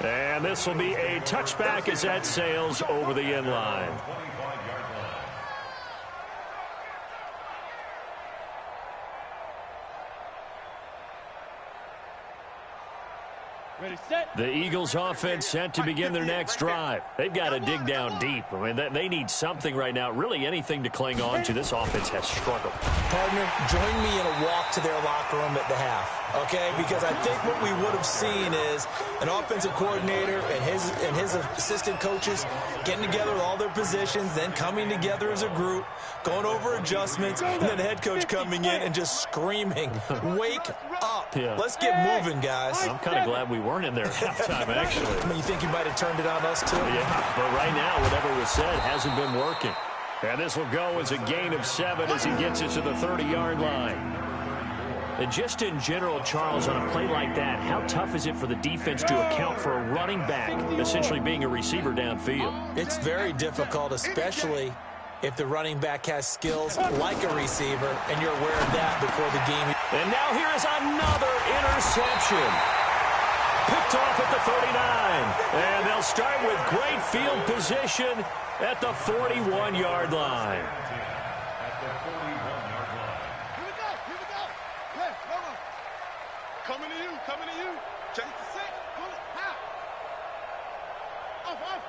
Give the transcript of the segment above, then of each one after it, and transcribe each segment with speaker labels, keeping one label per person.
Speaker 1: And this will be a touchback as that sails over the end line.
Speaker 2: Ready, set.
Speaker 1: The Eagles offense set to begin their next drive. They've got to dig down deep. I mean, they need something right now, really anything to cling on to. This offense has struggled.
Speaker 3: Partner, join me in a walk to their locker room at the half, okay? Because I think what we would have seen is an offensive coordinator and his assistant coaches getting together with all their positions, then coming together as a group, going over adjustments, and then the head coach coming in and just screaming, wake up.
Speaker 1: Yeah.
Speaker 3: Let's get moving, guys.
Speaker 1: I'm kind of glad we weren't in there at halftime, actually.
Speaker 3: I mean, you think he might have turned it on us, too?
Speaker 1: Yeah, but right now, whatever was said hasn't been working. And this will go as a gain of 7 as he gets it to the 30-yard line. And just in general, Charles, on a play like that, how tough is it for the defense to account for a running back essentially being a receiver downfield?
Speaker 3: It's very difficult, especially if the running back has skills like a receiver, and you're aware of that before the game.
Speaker 1: And now here is another interception. Picked off at the 39. And they'll start with great field position at the 41-yard line.
Speaker 2: Here we go. Hey, come on. Coming to you. Change the set. Pull it. How? Off.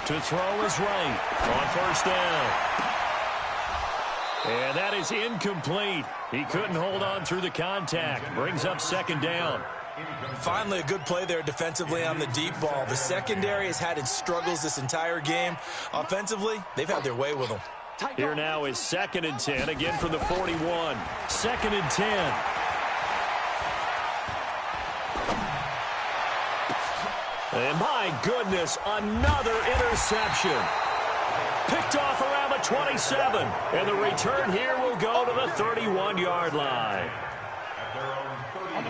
Speaker 1: To throw is right on first down. And that is incomplete. He couldn't hold on through the contact. Brings up second down.
Speaker 3: Finally, a good play there defensively on the deep ball. The secondary has had its struggles this entire game. Offensively, they've had their way with them.
Speaker 1: Here now is 2nd and 10, again from the 41. 2nd and 10. And my goodness, another interception. Picked off around the 27. And the return here will go to the 31-yard line.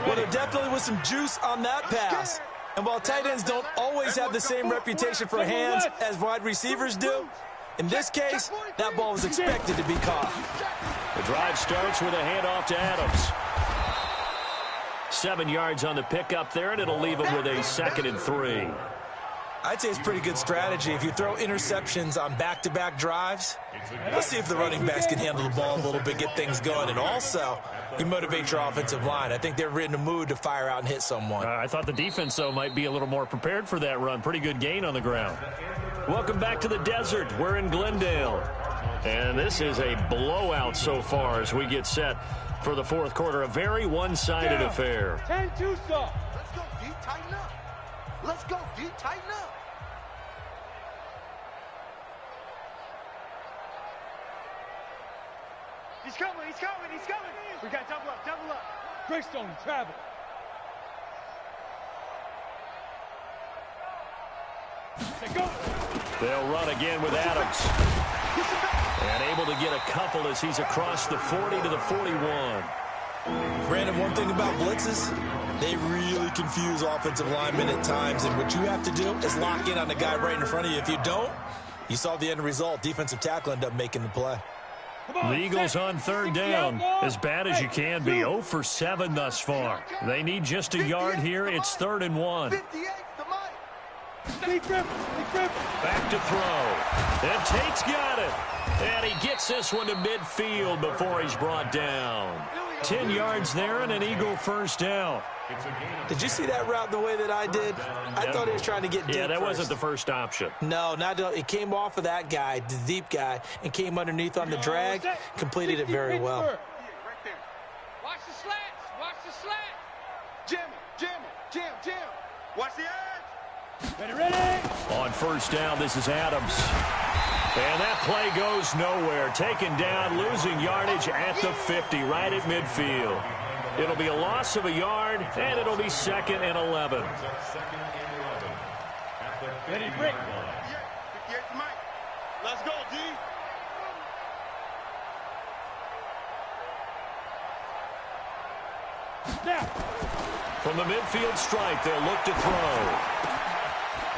Speaker 3: Well, there definitely was some juice on that pass. And while tight ends don't always have the same reputation for hands as wide receivers do, in this case, that ball was expected to be caught.
Speaker 1: The drive starts with a handoff to Adams. 7 yards on the pickup there, and it'll leave him with a 2nd and 3.
Speaker 3: I'd say it's pretty good strategy. If you throw interceptions on back-to-back drives, let's see if the running backs can handle the ball a little bit, get things going. And also, you motivate your offensive line. I think they're in a mood to fire out and hit someone.
Speaker 1: I thought the defense, though, might be a little more prepared for that run. Pretty good gain on the ground. Welcome back to the desert. We're in Glendale. And this is a blowout so far as we get set for the fourth quarter. A very one-sided affair.
Speaker 2: 10-2, sir.
Speaker 4: Let's go, D. Tighten up. Let's go, D. Tighten up.
Speaker 2: He's coming. We got double up. Greystone, travel. Let's go.
Speaker 1: They'll run again with Adams. And able to get a couple as he's across the 40 to the 41.
Speaker 3: Brandon, one thing about blitzes, they really confuse offensive linemen at times. And what you have to do is lock in on the guy right in front of you. If you don't, you saw the end result. Defensive tackle ended up making the play.
Speaker 1: The Eagles on 3rd down, as bad as you can be. 0 for 7 thus far. They need just a yard here. It's 3rd and 1.
Speaker 4: 58 to Mike.
Speaker 1: Back to throw. And Tate's got it. And he gets this one to midfield before he's brought down. 10 yards there and an Eagle first down.
Speaker 3: Did you see that route the way that I did? I thought he was trying to get deep.
Speaker 1: Yeah, that
Speaker 3: first.
Speaker 1: wasn't the first option.
Speaker 3: No, it came off of that guy, the deep guy, and came underneath on the drag, completed it very well.
Speaker 2: Right there. Watch the slats. Jam. Watch the edge. Ready.
Speaker 1: On first down, this is Adams. And that play goes nowhere. Taken down, losing yardage at the 50, right at midfield. It'll be a loss of a yard, and it'll be 2nd and 11.
Speaker 2: Ready, break.
Speaker 4: 58 to Mike. Let's go, D.
Speaker 2: Now.
Speaker 1: From the midfield stripe, they'll look to throw.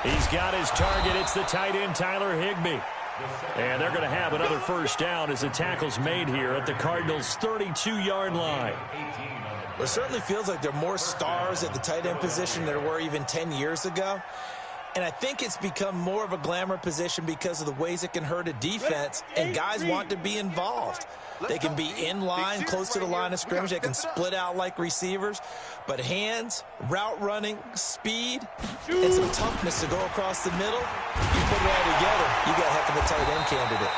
Speaker 1: He's got his target. It's the tight end, Tyler Higbee. And they're going to have another first down as the tackle's made here at the Cardinals' 32-yard line.
Speaker 3: It certainly feels like there are more stars at the tight end position than there were even 10 years ago. And I think it's become more of a glamour position because of the ways it can hurt a defense, and guys want to be involved. They can be in line, close to the line of scrimmage. They can split out like receivers. But hands, route running, speed, and some toughness to go across the middle, you put it all together, you got a heck of a tight end candidate.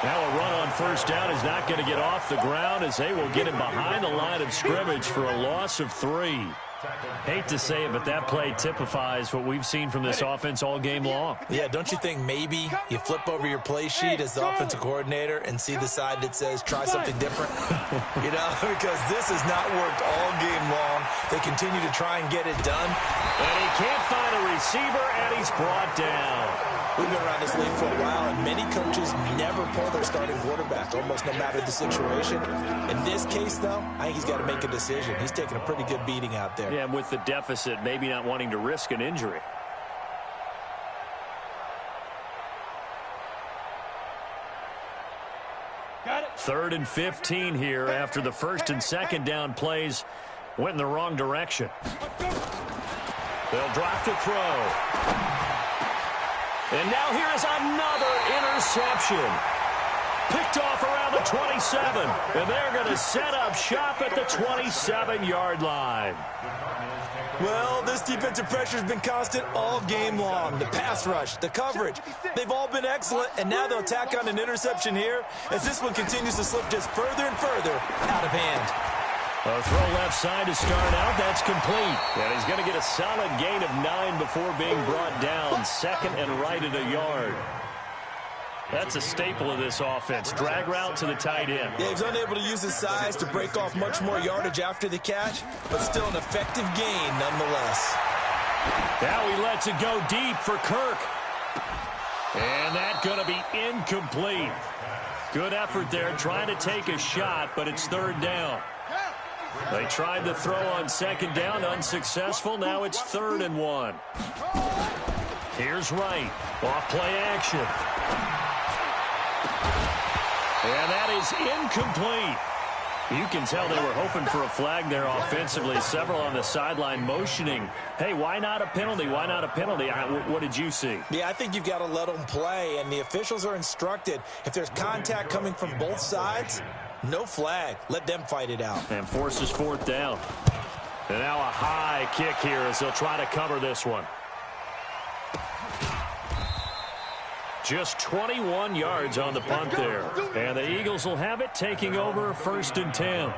Speaker 1: Now a run on first down is not going to get off the ground as they will get him behind the line of scrimmage for a loss of 3. Hate to say it, but that play typifies what we've seen from this offense all game long.
Speaker 3: Yeah, don't you think maybe you flip over your play sheet as the offensive coordinator and see the side that says try something different? You know, because this has not worked all game long. They continue to try and get it done.
Speaker 1: And he can't find a receiver, and he's brought down.
Speaker 3: We've been around this league for a while, and many coaches never pull their starting quarterback, almost no matter the situation. In this case, though, I think he's got to make a decision. He's taking a pretty good beating out there.
Speaker 1: Yeah, and with the deficit, maybe not wanting to risk an injury.
Speaker 2: Got it.
Speaker 1: 3rd and 15 here after the first and second down plays went in the wrong direction. They'll drop to throw. And now here is another interception. Picked off around the 27. And they're going to set up shop at the 27-yard line.
Speaker 3: Well, this defensive pressure has been constant all game long. The pass rush, the coverage, they've all been excellent. And now they'll tack on an interception here as this one continues to slip just further and further out of hand.
Speaker 1: A throw left side to start out. That's complete. And he's going to get a solid gain of 9 before being brought down. Second and right at a yard. That's a staple of this offense. Drag route to the tight end.
Speaker 3: Yeah, he's unable to use his size to break off much more yardage after the catch, but still an effective gain nonetheless.
Speaker 1: Now he lets it go deep for Kirk. And that's going to be incomplete. Good effort there trying to take a shot, but it's 3rd down. They tried to throw on second down, unsuccessful. Now it's 3rd and 1. Here's Wright. Off play action. And that is incomplete. You can tell they were hoping for a flag there offensively. Several on the sideline motioning, hey, why not a penalty? Why not a penalty? What did you see?
Speaker 3: Yeah, I think you've got to let them play, and the officials are instructed. If there's contact coming from both sides, no flag. Let them fight it out.
Speaker 1: And forces 4th down. And now a high kick here as they'll try to cover this one. Just 21 yards on the punt there. And the Eagles will have it, taking over 1st and 10.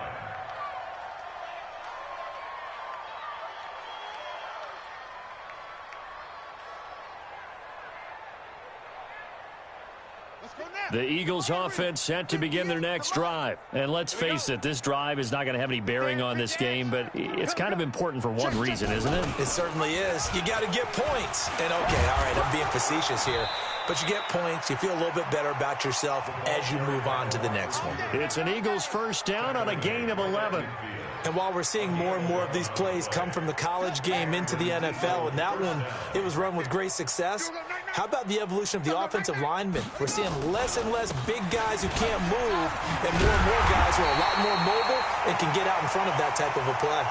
Speaker 1: The Eagles offense set to begin their next drive. And let's face it, this drive is not going to have any bearing on this game, but it's kind of important for one reason, isn't it?
Speaker 3: It certainly is. You got to get points. And okay, all right, I'm being facetious here. But you get points, you feel a little bit better about yourself as you move on to the next one.
Speaker 1: It's an Eagles first down on a gain of 11.
Speaker 3: And while we're seeing more and more of these plays come from the college game into the NFL, and that one, it was run with great success, how about the evolution of the offensive linemen? We're seeing less and less big guys who can't move and more guys who are a lot more mobile and can get out in front of that type of a play.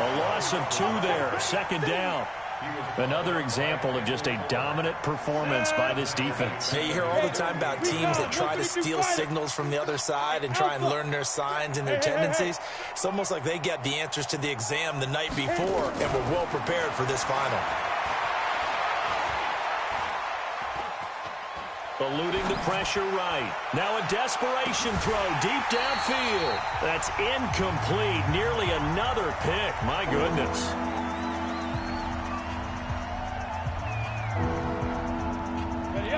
Speaker 1: A loss of 2 there, 2nd down. Another example of just a dominant performance by this defense.
Speaker 3: Yeah, you hear all the time about teams that try to steal signals from the other side and try and learn their signs and their tendencies. It's almost like they get the answers to the exam the night before and were well prepared for this final.
Speaker 1: Eluding the pressure right. Now a desperation throw deep downfield. That's incomplete. Nearly another pick. My goodness.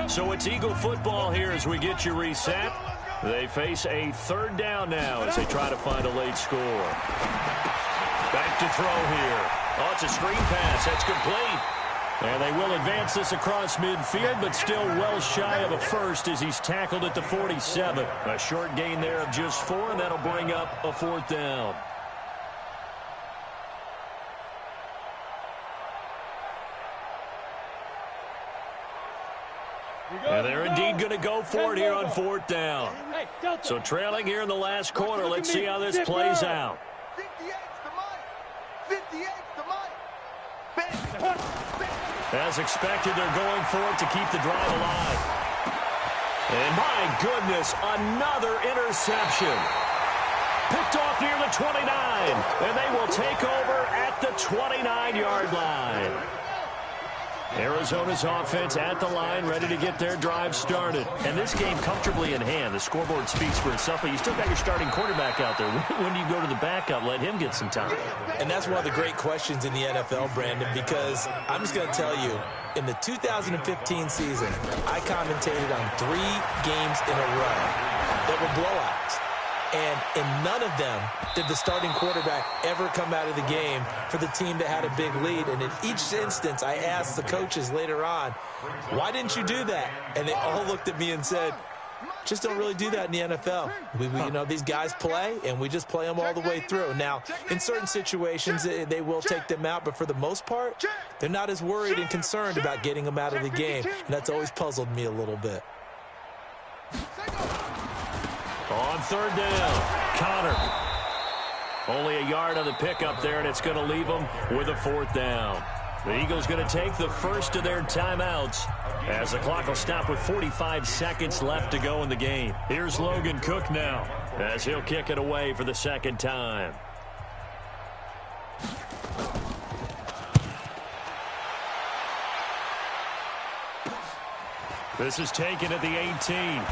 Speaker 1: So it's Eagle football here as we get you reset. They face a 3rd down now as they try to find a late score. Back to throw here. Oh, it's a screen pass. That's complete. And they will advance this across midfield, but still well shy of a first as he's tackled at the 47. A short gain there of just 4, and that'll bring up a 4th down. And they're indeed going to go for it here on 4th down. So trailing here in the last quarter. Let's see how this plays out.
Speaker 4: 58's the mic.
Speaker 1: As expected, they're going for it to keep the drive alive. And my goodness, another interception. Picked off near the 29. And they will take over at the 29-yard line. Arizona's offense at the line, ready to get their drive started. And this game comfortably in hand. The scoreboard speaks for itself, but you still got your starting quarterback out there. When do you go to the backup? Let him get some time.
Speaker 3: And that's one of the great questions in the NFL, Brandon, because I'm just going to tell you, in the 2015 season, I commentated on 3 games in a row that were blowouts. And in none of them did the starting quarterback ever come out of the game for the team that had a big lead. And in each instance, I asked the coaches later on, why didn't you do that? And they all looked at me and said, just don't really do that in the NFL. You know, these guys play, and we just play them all the way through. Now, in certain situations, they will take them out, but for the most part, they're not as worried and concerned about getting them out of the game. And that's always puzzled me a little bit.
Speaker 1: On 3rd down, Connor. Only a yard on the pickup there, and it's going to leave them with a 4th down. The Eagles going to take the first of their timeouts as the clock will stop with 45 seconds left to go in the game. Here's Logan Cook now as he'll kick it away for the second time. This is taken at the 18.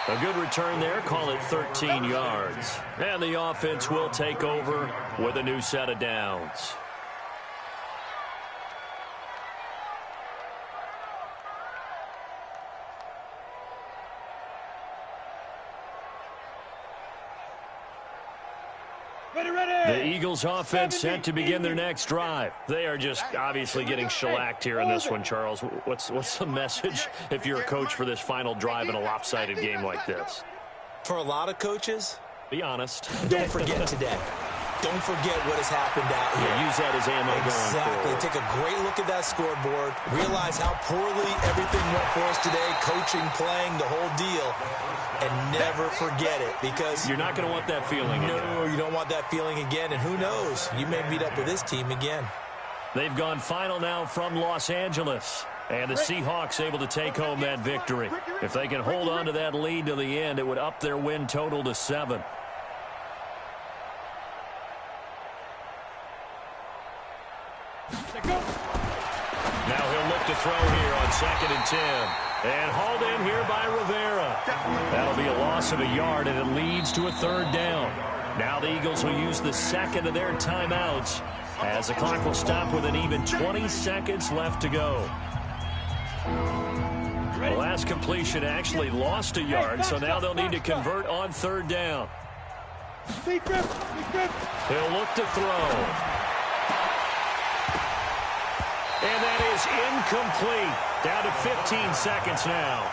Speaker 1: A good return there, call it 13 yards. And the offense will take over with a new set of downs. The Eagles offense set to begin their next drive. They are just obviously getting shellacked here in this one, Charles. What's the message if you're a coach for this final drive in a lopsided game like this?
Speaker 3: For a lot of coaches,
Speaker 1: be honest.
Speaker 3: Don't forget today. Don't forget what has happened out here.
Speaker 1: Yeah, use that as ammo
Speaker 3: exactly.
Speaker 1: going forward.
Speaker 3: Take a great look at that scoreboard. Realize how poorly everything went for us today. Coaching, playing, the whole deal. And never forget it, because
Speaker 1: you're not going to want that feeling again.
Speaker 3: No, you don't want that feeling again. And who knows? You may meet up with this team again.
Speaker 1: They've gone final now from Los Angeles. And the Seahawks able to take home that victory. If they can hold on to that lead to the end, it would up their win total to 7. Now he'll look to throw here on 2nd and 10. And hauled in here by Rivera. That'll be a loss of a yard, and it leads to a 3rd down. Now the Eagles will use the second of their timeouts as the clock will stop with an even 20 seconds left to go. The last completion actually lost a yard, so now they'll need to convert on 3rd down. He'll look to throw. And that is incomplete. Down to 15 seconds now.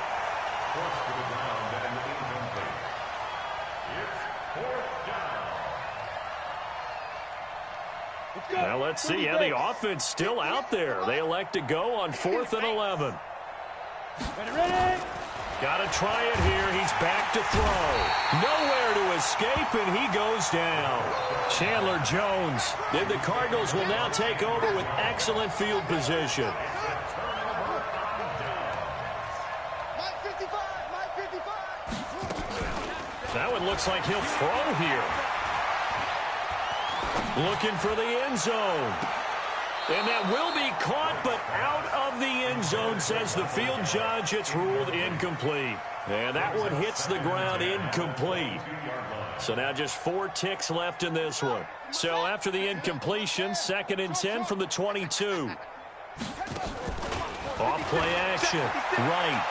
Speaker 1: Now let's see. Yeah, the offense still out there. They elect to go on 4th and 11. Got to try it here. He's back to throw. Nowhere to escape, and he goes down. Chandler Jones. Then the Cardinals will now take over with excellent field position. That one looks like he'll throw here. Looking for the end zone. And that will be caught, but out of the end zone, says the field judge. It's ruled incomplete. And that one hits the ground incomplete. So now just 4 ticks left in this one. So after the incompletion, 2nd and 10 from the 22. Off play action. Right.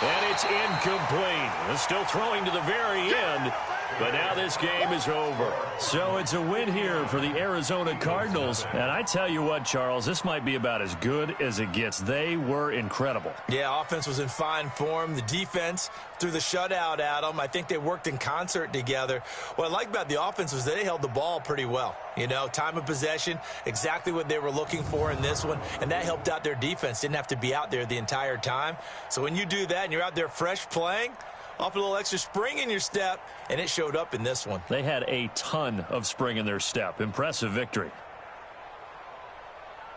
Speaker 1: And it's incomplete. They're still throwing to the very end. But now this game is over. So it's a win here for the Arizona Cardinals. And I tell you what, Charles, this might be about as good as it gets. They were incredible.
Speaker 3: Yeah, offense was in fine form. The defense threw the shutout at them. I think they worked in concert together. What I like about the offense was they held the ball pretty well. You know, time of possession, exactly what they were looking for in this one, and that helped out their defense. Didn't have to be out there the entire time. So when you do that and you're out there fresh playing, off a little extra spring in your step, and it showed up in this one.
Speaker 1: They had a ton of spring in their step. Impressive victory.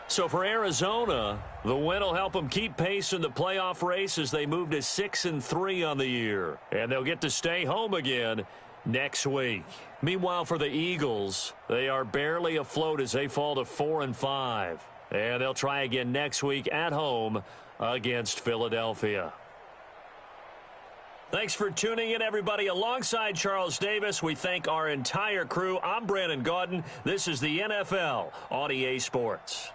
Speaker 1: So for Arizona, the win will help them keep pace in the playoff race as they move to 6-3 on the year. And they'll get to stay home again next week. Meanwhile, for the Eagles, they are barely afloat as they fall to 4-5. And they'll try again next week at home against Philadelphia. Thanks for tuning in, everybody. Alongside Charles Davis, we thank our entire crew. I'm Brandon Gaudin. This is the NFL on EA Sports.